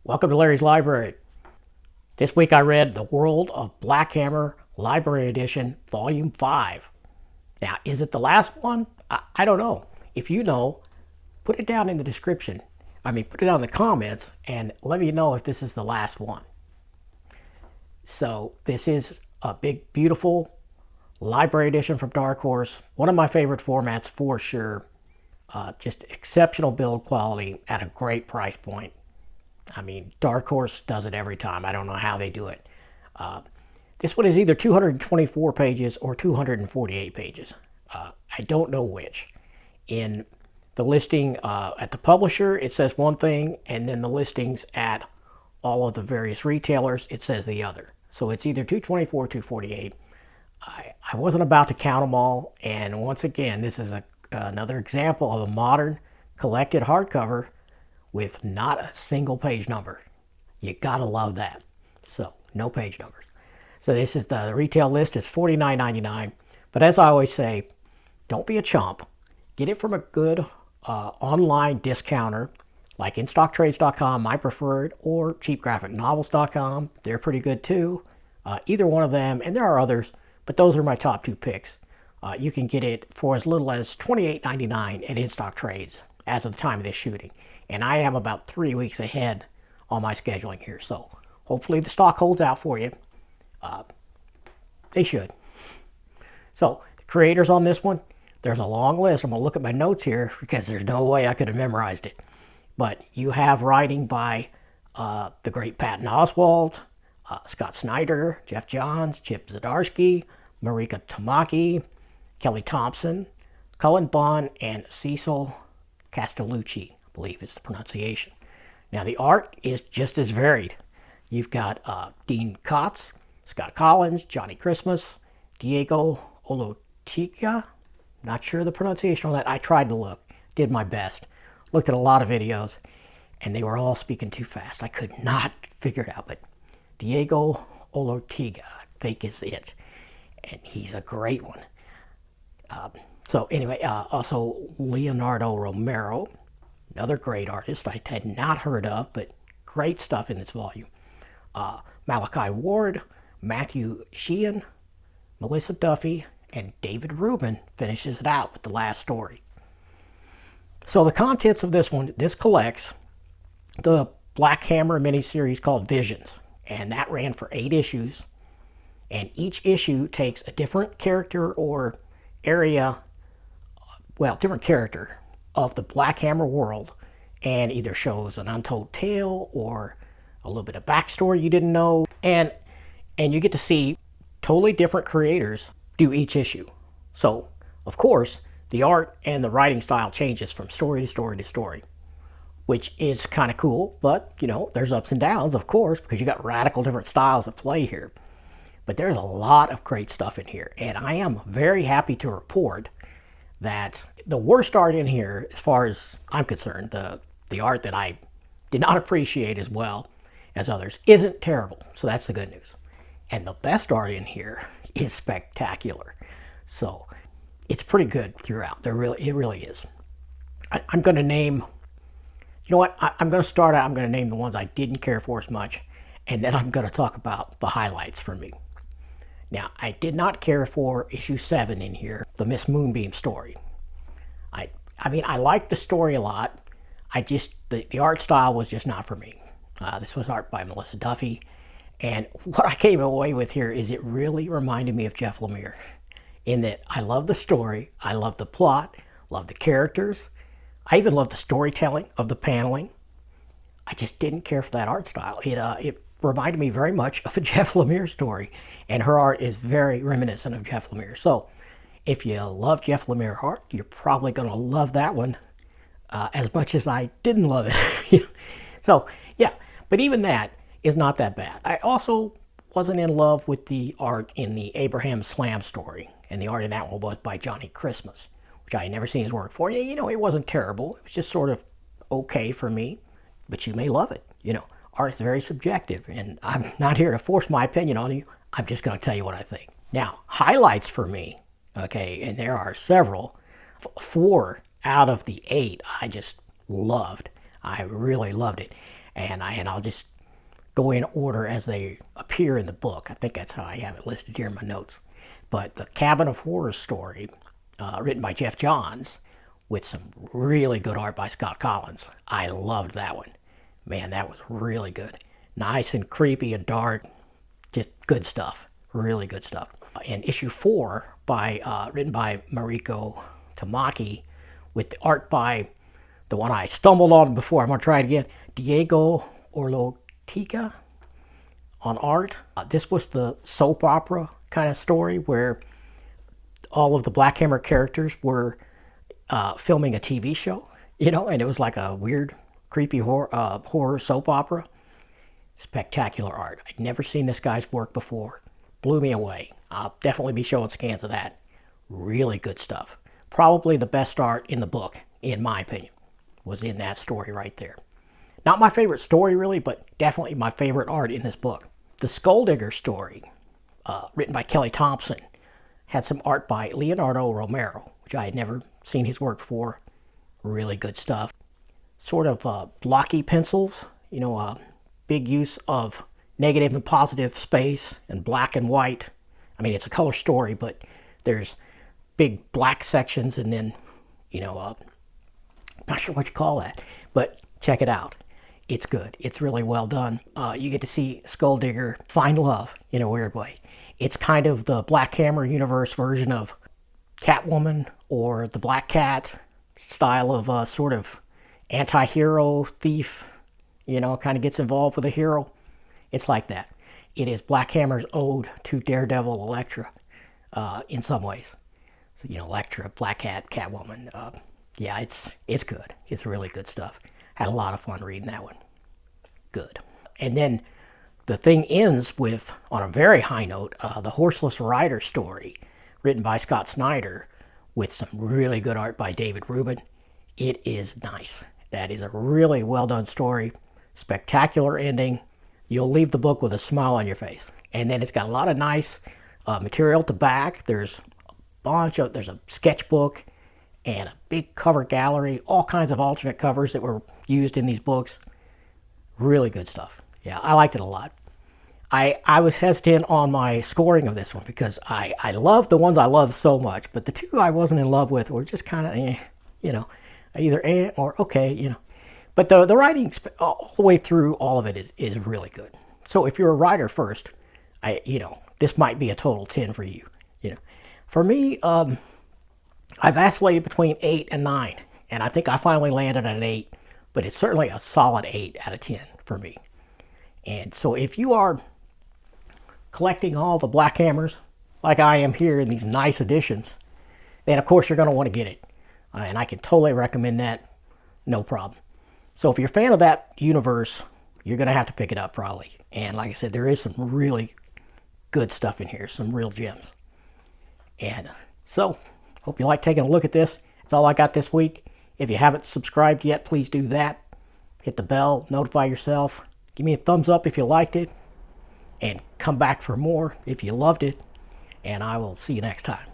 Welcome to Larry's Library. This week I read The World of Black Hammer Library Edition, Volume 5. Now, is it the last one? I don't know. If you know, put it down in the description. Put it down in the comments and let me know if this is the last one. So, this is a big, beautiful library edition from Dark Horse. One of my favorite formats for sure. Just exceptional build quality at a great price point. Dark Horse does it every time. I don't know how they do it. This one is either 224 pages or 248 pages. I don't know which. In the listing at the publisher, it says one thing, and then the listings at all of the various retailers, it says the other. So it's either 224 or 248. I wasn't about to count them all, and once again, this is another example of a modern collected hardcover with not a single page number. You gotta love that. So, no page numbers. So this is the retail list is $49.99. But as I always say, don't be a chump. Get it from a good online discounter like InStockTrades.com, my preferred, or CheapGraphicNovels.com. They're pretty good too. Either one of them, and there are others, but those are my top two picks. You can get it for as little as $28.99 at InStockTrades as of the time of this shooting. And I am about 3 weeks ahead on my scheduling here. So hopefully the stock holds out for you. They should. So the creators on this one, there's a long list. I'm going to look at my notes here because there's no way I could have memorized it. But you have writing by the great Patton Oswalt, Scott Snyder, Jeff Johns, Chip Zdarsky, Marika Tamaki, Kelly Thompson, Cullen Bunn, and Cecil Castellucci, I believe is the pronunciation. Now the art is just as varied. You've got Dean Kotz, Scott Collins, Johnny Christmas, Diego Olotica. Not sure the pronunciation on that. I tried to look, did my best. Looked at a lot of videos, and they were all speaking too fast. I could not figure it out, but Diego Olotica, I think is it. And he's a great one. So anyway, also Leonardo Romero, another great artist I had not heard of, but great stuff in this volume. Malachi Ward, Matthew Sheehan, Melissa Duffy, and David Rubin finishes it out with the last story. So the contents of this one, this collects the Black Hammer miniseries called Visions, and that ran for 8 issues, and each issue takes a different character or area, different character of the Black Hammer world, and either shows an untold tale or a little bit of backstory you didn't know, and you get to see totally different creators do each issue. So, of course, the art and the writing style changes from story to story to story, which is kind of cool, but, there's ups and downs, of course, because you got radical different styles at play here. But there's a lot of great stuff in here, and I am very happy to report that the worst art in here, as far as I'm concerned, the art that I did not appreciate as well as others, isn't terrible. So that's the good news. And the best art in here is spectacular. So it's pretty good throughout. It really is. I'm going to name, I'm going to start out, I'm going to name the ones I didn't care for as much, and then I'm going to talk about the highlights for me. Now, I did not care for issue 7 in here, the Miss Moonbeam story. I liked the story a lot. The art style was just not for me. This was art by Melissa Duffy. And what I came away with here is it really reminded me of Jeff Lemire, in that I love the story, I love the plot, love the characters. I even love the storytelling of the paneling. I just didn't care for that art style. It reminded me very much of a Jeff Lemire story, and her art is very reminiscent of Jeff Lemire. So if you love Jeff Lemire art, you're probably going to love that one as much as I didn't love it. So yeah, but even that is not that bad. I also wasn't in love with the art in the Abraham Slam story, and the art in that one was by Johnny Christmas, which I had never seen his work for. It wasn't terrible. It was just sort of okay for me, but you may love it. Art is very subjective, and I'm not here to force my opinion on you. I'm just going to tell you what I think. Now, highlights for me, okay, and there are several. 4 out of the 8 I just loved. I really loved it. and I'll just go in order as they appear in the book. I think that's how I have it listed here in my notes. But the Cabin of Horrors story, written by Jeff Johns, with some really good art by Scott Collins. I loved that one. Man, that was really good. Nice and creepy and dark. Just good stuff. Really good stuff. And issue 4, written by Mariko Tamaki, with the art by the one I stumbled on before. I'm going to try it again. Diego Orlotica on art. This was the soap opera kind of story where all of the Black Hammer characters were filming a TV show, and it was like a weird, creepy horror soap opera. Spectacular art. I'd never seen this guy's work before. Blew me away. I'll definitely be showing scans of that. Really good stuff. Probably the best art in the book, in my opinion, was in that story right there. Not my favorite story, really, but definitely my favorite art in this book. The Skulldigger story, written by Kelly Thompson, had some art by Leonardo Romero, which I had never seen his work before. Really good stuff. Sort of blocky pencils, big use of negative and positive space and black and white. I mean, it's a color story, but there's big black sections and then, not sure what you call that, but check it out. It's good. It's really well done. You get to see Skulldigger find love in a weird way. It's kind of the Black Hammer universe version of Catwoman or the Black Cat style of sort of anti-hero thief, kind of gets involved with a hero. It's like that. It is Black Hammer's ode to Daredevil Elektra in some ways. So, Elektra, Black Cat, Catwoman. Yeah, it's good. It's really good stuff. Had a lot of fun reading that one. Good. And then the thing ends with, on a very high note, the Horseless Rider story, written by Scott Snyder, with some really good art by David Rubin. It is nice. That is a really well done story. Spectacular ending. You'll leave the book with a smile on your face. And then it's got a lot of nice material at the back. There's a sketchbook and a big cover gallery, all kinds of alternate covers that were used in these books. Really good stuff. Yeah, I liked it a lot. I was hesitant on my scoring of this one because I love the ones I love so much, but the two I wasn't in love with were just kind of, either or okay, But the writing all the way through all of it is really good. So if you're a writer first, this might be a total 10 for you. For me, I've vacillated between 8 and 9, and I think I finally landed at an 8, but it's certainly a solid 8 out of 10 for me. And so if you are collecting all the Black Hammers, like I am here in these nice editions, then of course you're going to want to get it. And I can totally recommend that, no problem. So if you're a fan of that universe, you're going to have to pick it up probably. And like I said, there is some really good stuff in here, some real gems. And so, hope you like taking a look at this. That's all I got this week. If you haven't subscribed yet, please do that. Hit the bell, notify yourself. Give me a thumbs up if you liked it. And come back for more if you loved it. And I will see you next time.